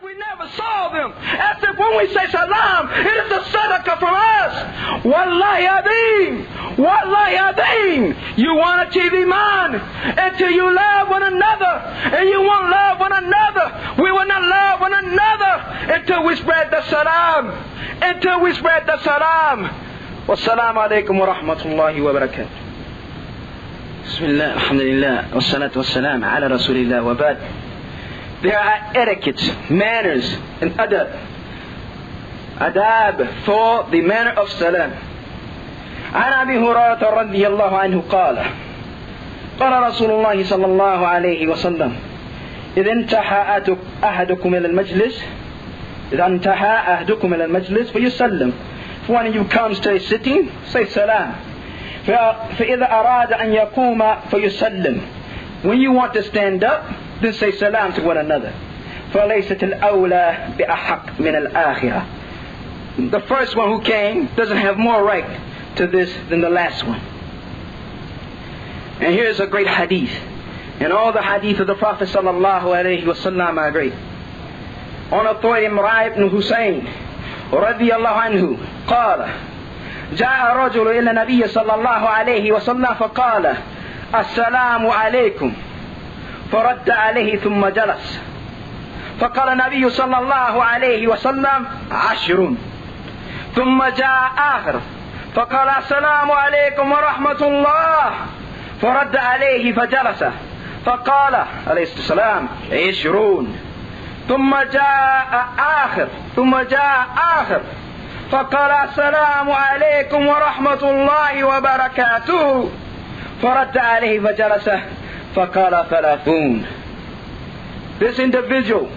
if we never saw them. As if when we say salam, it is a sadaqah from us. Wallahi adeem. Wallahi adeem. You want to achieve iman until you love one another. And you won't love one another. We will not love one another until we spread the salam. Until we spread the salam. Wassalamu alaykum wa rahmatullahi wa barakatuh. Bismillah, alhamdulillah, wassalatu wassalam ala rasulillah wa ba'd. There are etiquettes, manners, and adab for the manner of salam. عن أبي هريرة radiyallaahu anhu قال قال رسول الله صلى الله عليه وسلم إذا انتهى أحدكم إلى المجلس فيسلم. If one of you comes to a sitting, say salam. فإذا أراد أن يقوم فيسلم. When you want to stand up, then say salam to one another. فليست الأولى بأحق من الآخرة. The first one who came doesn't have more right to this than the last one. And here's a great hadith. And all the hadith of the Prophet sallallahu alayhi wa sallam are great. On authority Imran ibn Hussein radiyallaahu anhu قال جاء رجل إلى النبي صلى الله عليه وسلم فقال السلام عليكم فرد عليه ثم جلس فقال النبي صلى الله عليه وسلم 10 ثم جاء آخر فقال السلام عليكم ورحمة الله فرد عليه فجلس فقال عليه السلام 20 ثم جاء آخر فقال السلام عليكم ورحمة الله وبركاته فرد عليه فجلس فقال 30. This individual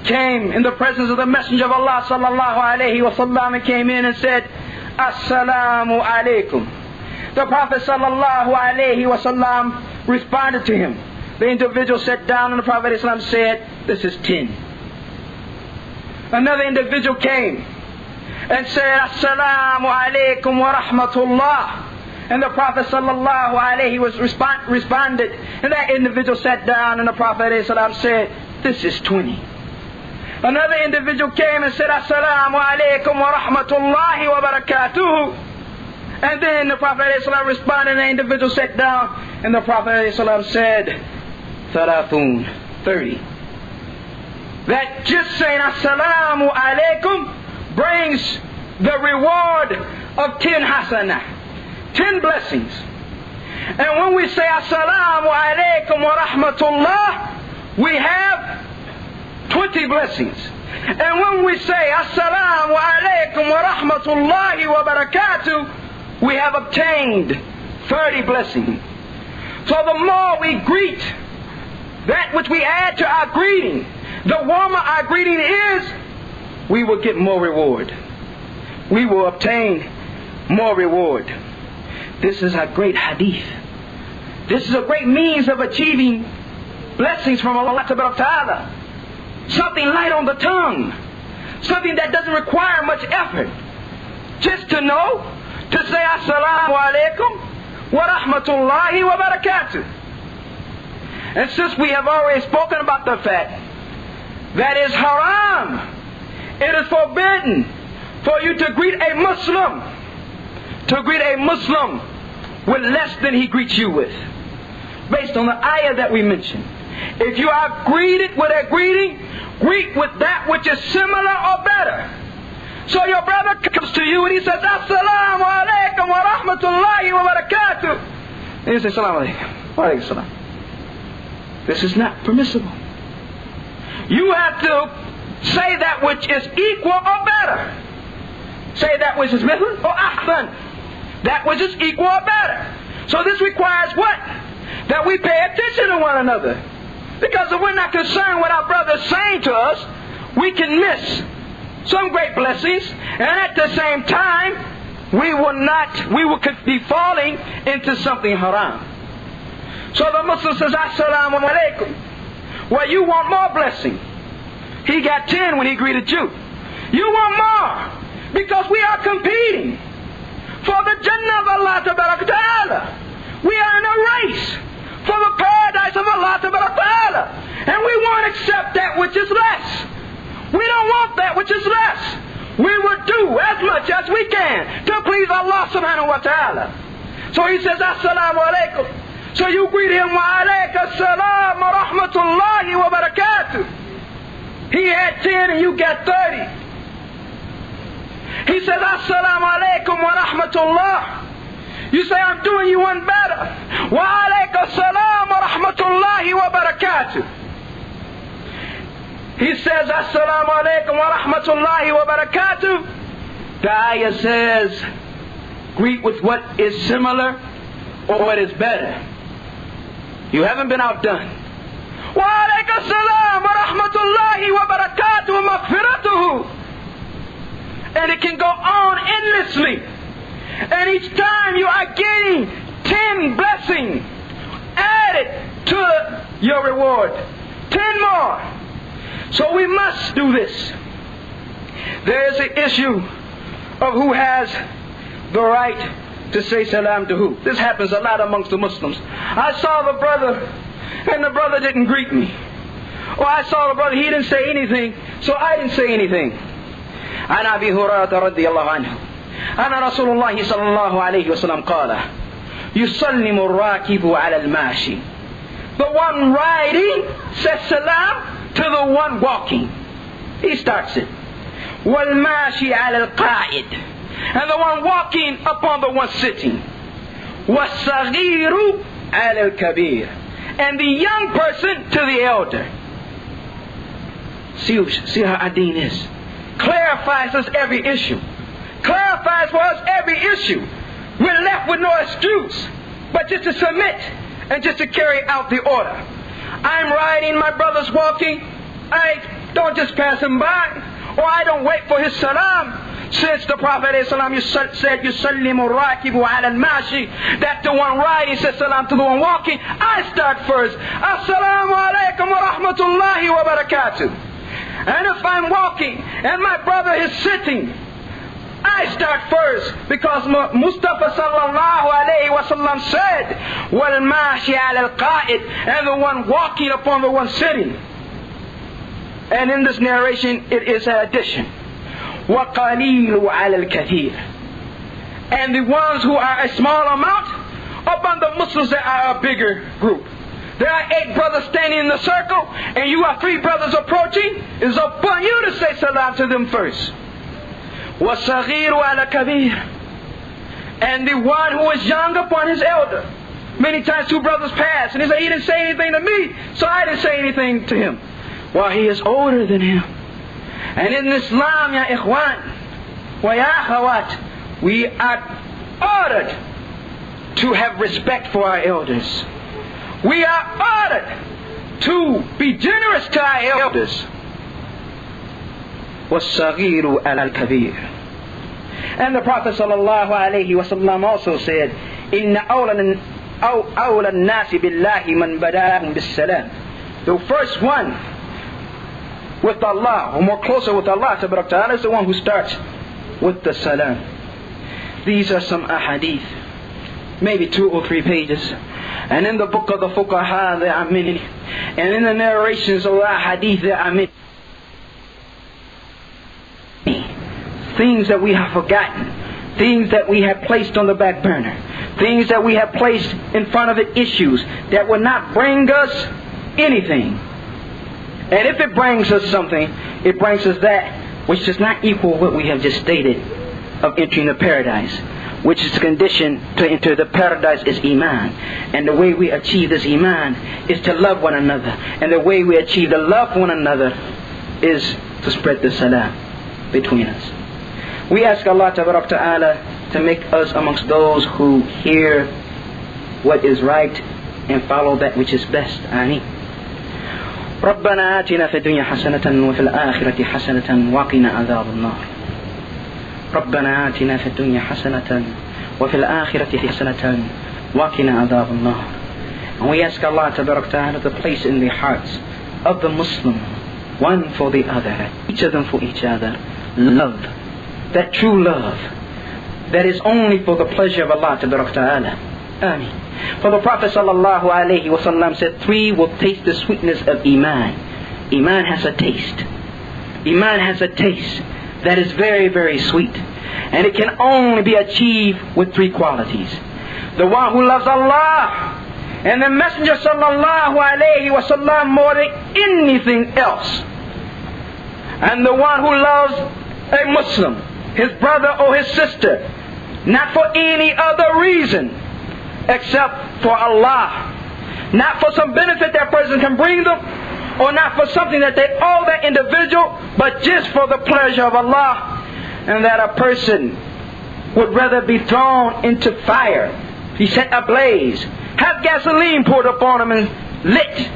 came in the presence of the Messenger of Allah sallallahu alayhi wa sallam and came in and said as-salaamu alaykum. The Prophet sallallahu alayhi wa sallam responded to him. The individual sat down and the Prophet said, this is 10. Another individual came and said as-salaamu alaykum wa rahmatullah. And the Prophet sallallahu alayhi wa sallam responded, and that individual sat down and the Prophet said, this is 20. Another individual came and said as-salaamu alaykum wa rahmatullahi wa barakatuh. And then the Prophet responded and the individual sat down and the Prophet said 30. That just saying as-salaamu alaykum brings the reward of 10 hasanah, 10 blessings. And when we say as-salaamu alaykum wa rahmatullah, we have 20 blessings. And when we say as-salaamu alaykum wa rahmatullahi wa barakatuh, we have obtained 30 blessings. So the more we greet, that which we add to our greeting, the warmer our greeting is, we will get more reward. We will obtain more reward. This is a great hadith. This is a great means of achieving blessings from Allah Ta'ala. Something light on the tongue. Something that doesn't require much effort. Just to know, to say as-salaamu alaykum wa rahmatullahi wa barakatuh. And since we have already spoken about the fact that is haram, it is forbidden for you to greet a Muslim with less than he greets you with. Based on the ayah that we mentioned. If you are greeted with a greeting, greet with that which is similar or better. So your brother comes to you and he says, as-salaamu alaykum wa rahmatullahi wa barakatuh. And you say, as-salaamu alaykum wa alaykum salam. This is not permissible. You have to say that which is equal or better. Say that which is mithl or ahsan. That which is equal or better. So this requires what? That we pay attention to one another. Because if we're not concerned with our brothers saying to us, we can miss some great blessings, and at the same time, we will be falling into something haram. So the Muslim says, as-salaamu alaykum. Well, you want more blessing. He got 10 when he greeted you. You want more, because we are competing for the Jannah of Allah Ta'ala. We are in a race for the paradise of Allah Ta'ala. And we won't accept that which is less. We we would do as much as we can to please Allah subhanahu wa ta'ala. So he says, as-salaamu alaykum. So you greet him, wa alaykum as-salaamu wa rahmatullahi wa barakatuh. He had 10 and you got 30. He says, as-salaamu alaykum wa rahmatullah. You say, I'm doing you one better. Wa alaykum as-salaamu wa rahmatullahi wa barakatuh. He says, as-salaamu alaykum wa rahmatullahi wa barakatuh. The ayah says, greet with what is similar or what is better. You haven't been outdone. Wa alaykum as-salaam wa rahmatullahi wa barakatuh wa maghfiratuhu. And it can go on endlessly. And each time you are getting 10 blessings added to your reward. 10 more. So we must do this. There is an issue of who has the right to say salam to who. This happens a lot amongst the Muslims. I saw the brother and the brother didn't greet me. Or I saw the brother, he didn't say anything, so I didn't say anything. عن أبي هريرة radiyallaahu anhu أن رسول الله صلى الله عليه وسلم قال يسلم الراكب على الماشي. The one riding says salam to the one walking. He starts it. والماشي على القائد. And the one walking upon the one sitting. والصغير على الكبير. And the young person to the elder. See how our deen is. Clarifies us every issue. Clarifies for us every issue. We're left with no excuse but just to submit and just to carry out the order. I'm riding, my brother's walking. I don't just pass him by, or I don't wait for his salam. Since the Prophet said, Yusallimu rakibu ala al-mashi, that the one riding says salam to the one walking, I start first. As-salaamu alaykum wa rahmatullahi wa barakatuh. And if I'm walking and my brother is sitting, I start first, because Mustafa sallallahu alayhi wa sallam said, wal-mashi ala al-qa'id, and the one walking upon the one sitting. And in this narration it is an addition. وَقَلِيلُ عَلَى الْكَثِيرِ. And the ones who are a small amount upon the Muslims that are a bigger group. There are 8 brothers standing in the circle, and you are 3 brothers approaching. It is upon you to say salam to them first. وَالصَّغِيرُ عَلَى كَبِيرِ. And the one who is young upon his elder. Many times 2 brothers pass, and he said, he didn't say anything to me, so I didn't say anything to him. Well, he is older than him. And in Islam, ya ikhwan, wa ya akhawat, we are ordered to have respect for our elders. We are ordered to be generous to our elders. وَالصَّغِيرُ عَلَى الْكَبِيرِ. And the Prophet sallallahu alayhi wa sallam also said, إِنَّ أَوْلَى النَّاسِ بِاللَّهِ مَنْ بَدَاهُمْ بِالسَّلَامِ. The first one with Allah, or more closer with Allah ta'ala, is the one who starts with the salam. These are some ahadith, maybe 2 or 3 pages. And in the book of the fuqaha there are many. And in the narrations of the ahadith there are many. Things that we have forgotten. Things that we have placed on the back burner. Things that we have placed in front of the issues that will not bring us anything. And if it brings us something, it brings us that which does not equal what we have just stated of entering the paradise, which is the condition to enter the paradise is iman. And the way we achieve this iman is to love one another. And the way we achieve the love for one another is to spread the salam between us. We ask Allah ta'ala to make us amongst those who hear what is right and follow that which is best. Ameen. ربنا آتنا في الدنيا حسنة وفي الآخرة حسنة وقنا عذاب النار. ربنا آتنا في الدنيا حسنة وفي الآخرة حسنة وقنا عذاب النار. And we ask Allah ta'ala to place in the hearts of the Muslim, one for the other, each of them for each other, love, that true love that is only for the pleasure of Allah ta'ala. Ameen. For the Prophet sallallahu alayhi wa sallam said, 3 will taste the sweetness of iman. Iman has a taste. Iman has a taste. that is very, very sweet. And it can only be achieved with three qualities. The one who loves Allah and the Messenger sallallahu alayhi wa sallam more than anything else. And the one who loves a Muslim, his brother or his sister, not for any other reason except for Allah. Not for some benefit that person can bring them, or not for something that they owe that individual, but just for the pleasure of Allah. And that a person would rather be thrown into fire, be set ablaze, have gasoline poured upon him and lit,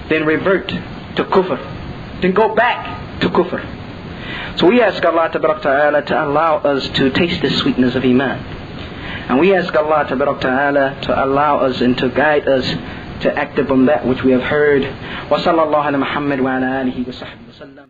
than revert to kufr, then go back to kufr. So we ask Allah Ta'ala to allow us to taste the sweetness of Iman. And we ask Allah Ta'ala to allow us and to guide us to act upon that which we have heard. Wa sallallahu ala Muhammad wa ala alihi wa sahbihi wa sallam.